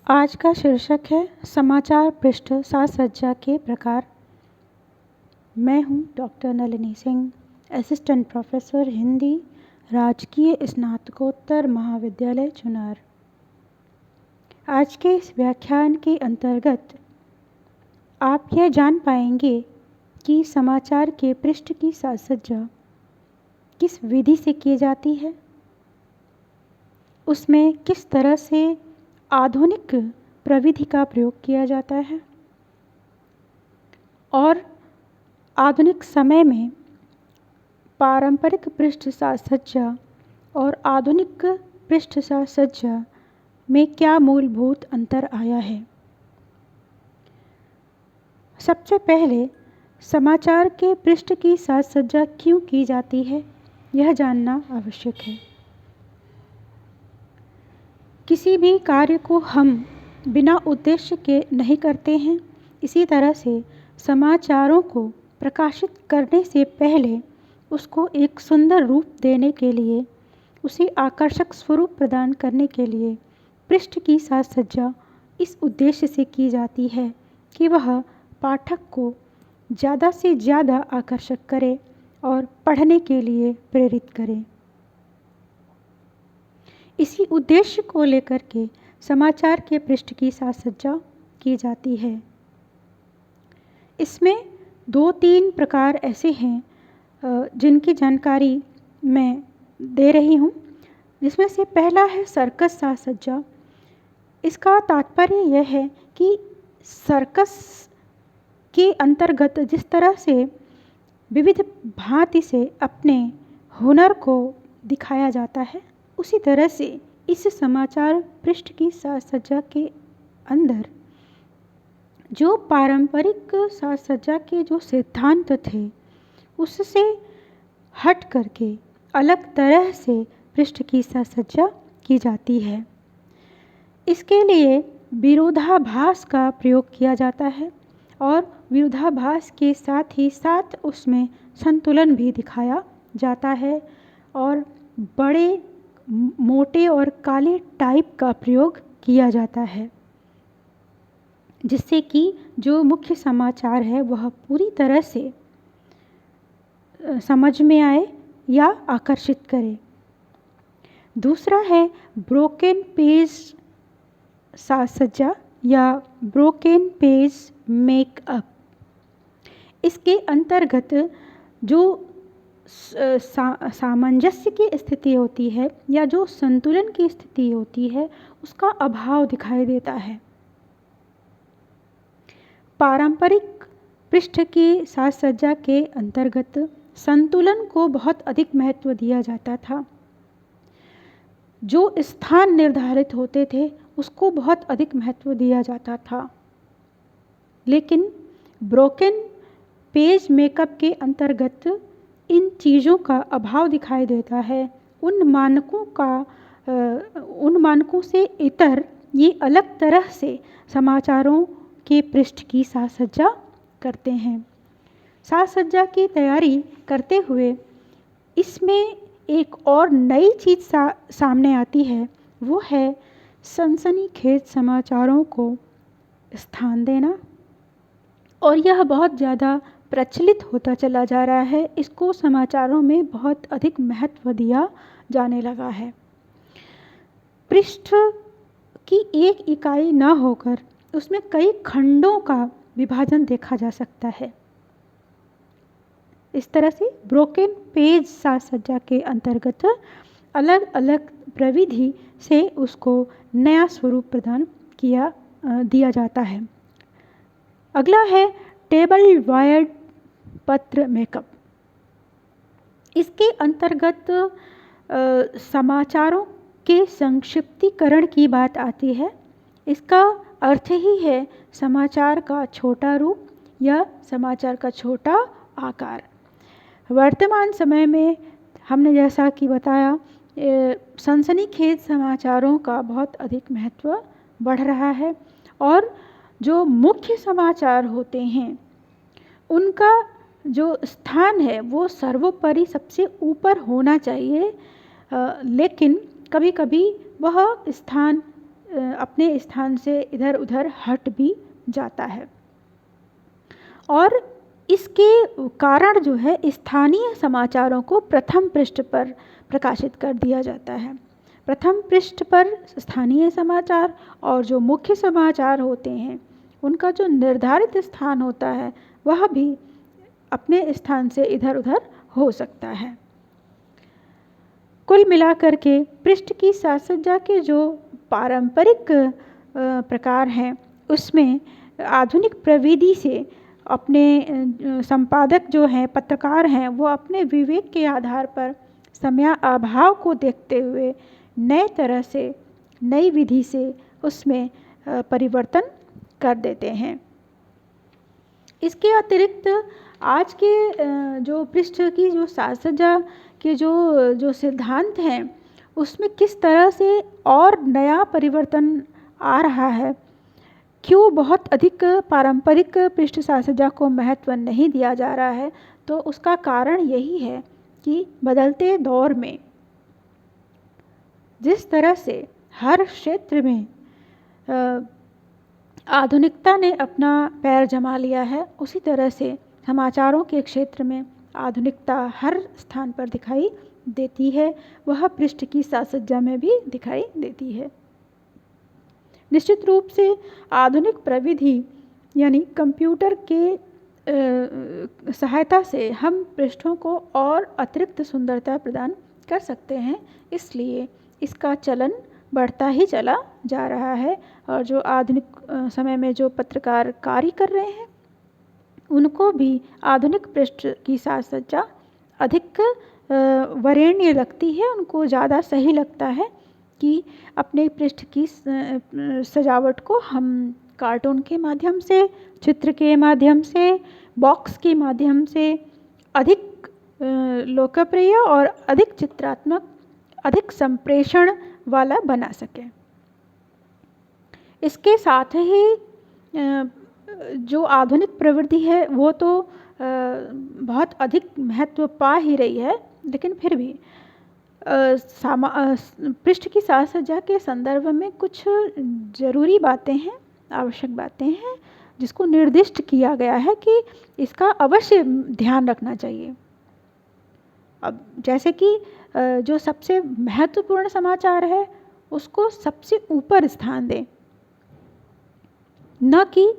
आज का शीर्षक है समाचार पृष्ठ साज सज्जा के प्रकार। मैं हूं doctor Nalini Singh, assistant professor Hindi, राजकीय स्नातकोत्तर महाविद्यालय चुनार। आज के इस व्याख्यान के अंतर्गत आप यह जान पाएंगे कि समाचार के पृष्ठ की साज सज्जा किस विधि से की जाती है, उसमें किस तरह से आधुनिक प्रविधि का प्रयोग किया जाता है और आधुनिक समय में पारंपरिक पृष्ठ साज सज्जा और आधुनिक पृष्ठ साज सज्जा में क्या मूलभूत अंतर आया है। सबसे पहले समाचार के पृष्ठ की साज सज्जा क्यों की जाती है, यह जानना आवश्यक है। किसी भी कार्य को हम बिना उद्देश्य के नहीं करते हैं। इसी तरह से समाचारों को प्रकाशित करने से पहले उसको एक सुंदर रूप देने के लिए, उसे आकर्षक स्वरूप प्रदान करने के लिए पृष्ठ की साज सज्जा इस उद्देश्य से की जाती है कि वह पाठक को ज़्यादा से ज़्यादा आकर्षक करे और पढ़ने के लिए प्रेरित करे। इसी उद्देश्य को लेकर के समाचार के पृष्ठ की साज सज्जा की जाती है। इसमें 2-3 प्रकार ऐसे हैं जिनकी जानकारी मैं दे रही हूँ, जिसमें से पहला है सर्कस साज सज्जा। इसका तात्पर्य यह है कि सर्कस के अंतर्गत जिस तरह से विविध भांति से अपने हुनर को दिखाया जाता है, उसी तरह से इस समाचार पृष्ठ की साज सज्जा के अंदर जो पारंपरिक साज सज्जा के जो सिद्धांत थे, उससे हट करके अलग तरह से पृष्ठ की साज सज्जा की जाती है। इसके लिए विरोधाभास का प्रयोग किया जाता है और विरोधाभास के साथ ही साथ उसमें संतुलन भी दिखाया जाता है और बड़े मोटे और काले टाइप का प्रयोग किया जाता है, जिससे कि जो मुख्य समाचार है वह पूरी तरह से समझ में आए या आकर्षित करे। दूसरा है ब्रोकन पेज साज सज्जा या ब्रोकन पेज मेकअप। इसके अंतर्गत जो सामंजस्य की स्थिति होती है या जो संतुलन की स्थिति होती है, उसका अभाव दिखाई देता है। पारंपरिक पृष्ठ की साज सज्जा के अंतर्गत संतुलन को बहुत अधिक महत्व दिया जाता था। जो स्थान निर्धारित होते थे उसको बहुत अधिक महत्व दिया जाता था। लेकिन ब्रोकन पेज मेकअप के अंतर्गत इन चीज़ों का अभाव दिखाई देता है। उन मानकों से इतर ये अलग तरह से समाचारों के पृष्ठ की साज सज्जा करते हैं। साज सज्जा की तैयारी करते हुए इसमें एक और नई चीज़ सामने आती है, वो है सनसनीखेज समाचारों को स्थान देना। और यह बहुत ज़्यादा प्रचलित होता चला जा रहा है। इसको समाचारों में बहुत अधिक महत्व दिया जाने लगा है। पृष्ठ की एक इकाई न होकर उसमें कई खंडों का विभाजन देखा जा सकता है। इस तरह से ब्रोकन पेज साज सज्जा के अंतर्गत अलग अलग प्रविधि से उसको नया स्वरूप प्रदान दिया जाता है। अगला है टेबल वायर्ड पत्र मेकअप। इसके अंतर्गत समाचारों के संक्षिप्तीकरण की बात आती है। इसका अर्थ ही है समाचार का छोटा रूप या समाचार का छोटा आकार। वर्तमान समय में हमने जैसा कि बताया, सनसनीखेज समाचारों का बहुत अधिक महत्व बढ़ रहा है और जो मुख्य समाचार होते हैं उनका जो स्थान है वो सर्वोपरि सबसे ऊपर होना चाहिए, लेकिन कभी कभी वह स्थान अपने स्थान से इधर उधर हट भी जाता है। और इसके कारण जो है स्थानीय समाचारों को प्रथम पृष्ठ पर प्रकाशित कर दिया जाता है। प्रथम पृष्ठ पर स्थानीय समाचार और जो मुख्य समाचार होते हैं उनका जो निर्धारित स्थान होता है वह भी अपने स्थान से इधर उधर हो सकता है। कुल मिलाकर के पृष्ठ की साज सज्जा के जो पारंपरिक प्रकार हैं उसमें आधुनिक प्रविधि से अपने संपादक जो हैं, पत्रकार हैं, वो अपने विवेक के आधार पर समय अभाव को देखते हुए नए तरह से, नई विधि से उसमें परिवर्तन कर देते हैं। इसके अतिरिक्त आज के जो पृष्ठ की जो साज सज्जा के जो सिद्धांत हैं उसमें किस तरह से और नया परिवर्तन आ रहा है, क्यों बहुत अधिक पारंपरिक पृष्ठ साज सज्जा को महत्व नहीं दिया जा रहा है, तो उसका कारण यही है कि बदलते दौर में जिस तरह से हर क्षेत्र में आधुनिकता ने अपना पैर जमा लिया है, उसी तरह से समाचारों के क्षेत्र में आधुनिकता हर स्थान पर दिखाई देती है, वह पृष्ठ की साज सज्जा में भी दिखाई देती है। निश्चित रूप से आधुनिक प्रविधि यानी कंप्यूटर के सहायता से हम पृष्ठों को और अतिरिक्त सुंदरता प्रदान कर सकते हैं, इसलिए इसका चलन बढ़ता ही चला जा रहा है। और जो आधुनिक समय में जो पत्रकार कार्य कर रहे हैं उनको भी आधुनिक पृष्ठ की साज सज्जा अधिक वरेण्य लगती है, उनको ज़्यादा सही लगता है कि अपने पृष्ठ की सजावट को हम कार्टून के माध्यम से, चित्र के माध्यम से, बॉक्स के माध्यम से अधिक लोकप्रिय और अधिक चित्रात्मक, अधिक संप्रेषण वाला बना सकें। इसके साथ ही जो आधुनिक प्रवृत्ति है वो तो बहुत अधिक महत्व पा ही रही है, लेकिन फिर भी पृष्ठ की साज सज्जा के संदर्भ में कुछ ज़रूरी बातें हैं, आवश्यक बातें हैं जिसको निर्दिष्ट किया गया है कि इसका अवश्य ध्यान रखना चाहिए। अब जैसे कि जो सबसे महत्वपूर्ण समाचार है उसको सबसे ऊपर स्थान दें, न कि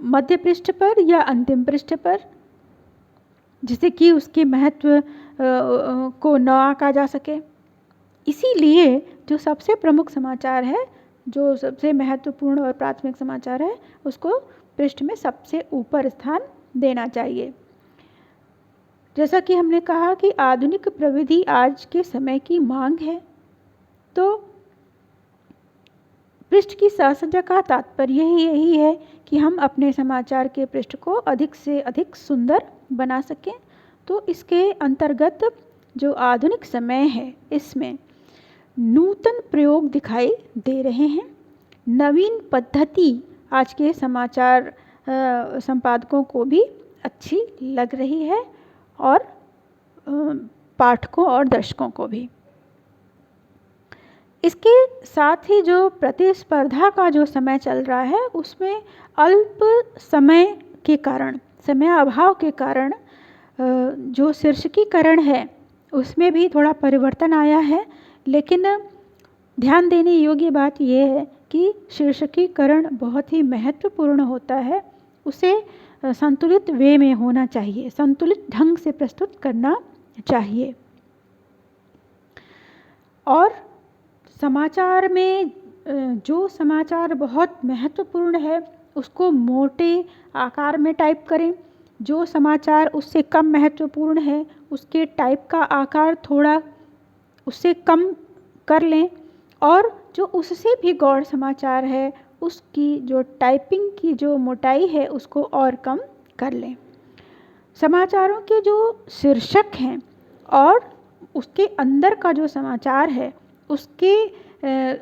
मध्य पृष्ठ पर या अंतिम पृष्ठ पर, जिससे कि उसके महत्व को न आंका जा सके। इसीलिए जो सबसे प्रमुख समाचार है, जो सबसे महत्वपूर्ण और प्राथमिक समाचार है, उसको पृष्ठ में सबसे ऊपर स्थान देना चाहिए। जैसा कि हमने कहा कि आधुनिक प्रविधि आज के समय की मांग है, तो पृष्ठ की साज सज्जा का तात्पर्य यही है कि हम अपने समाचार के पृष्ठ को अधिक से अधिक सुंदर बना सकें। तो इसके अंतर्गत जो आधुनिक समय है इसमें नूतन प्रयोग दिखाई दे रहे हैं, नवीन पद्धति आज के समाचार संपादकों को भी अच्छी लग रही है और पाठकों और दर्शकों को भी। इसके साथ ही जो प्रतिस्पर्धा का जो समय चल रहा है उसमें अल्प समय के कारण, समय अभाव के कारण जो शीर्षकीकरण है उसमें भी थोड़ा परिवर्तन आया है। लेकिन ध्यान देने योग्य बात यह है कि शीर्षकीकरण बहुत ही महत्वपूर्ण होता है, उसे संतुलित वे में होना चाहिए, संतुलित ढंग से प्रस्तुत करना चाहिए। और समाचार में जो समाचार बहुत महत्वपूर्ण है उसको मोटे आकार में टाइप करें, जो समाचार उससे कम महत्वपूर्ण है उसके टाइप का आकार थोड़ा उससे कम कर लें, और जो उससे भी गौड़ समाचार है उसकी जो टाइपिंग की जो मोटाई है उसको और कम कर लें। समाचारों के जो शीर्षक हैं और उसके अंदर का जो समाचार है उसके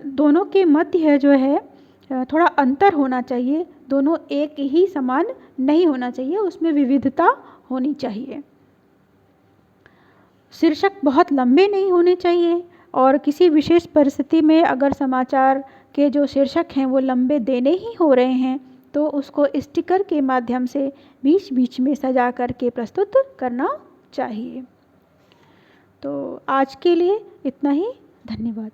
दोनों के मध्य जो है थोड़ा अंतर होना चाहिए, दोनों एक ही समान नहीं होना चाहिए, उसमें विविधता होनी चाहिए। शीर्षक बहुत लंबे नहीं होने चाहिए और किसी विशेष परिस्थिति में अगर समाचार के जो शीर्षक हैं वो लंबे देने ही हो रहे हैं तो उसको स्टिकर के माध्यम से बीच बीच में सजा करके प्रस्तुत करना चाहिए। तो आज के लिए इतना ही। धन्यवाद।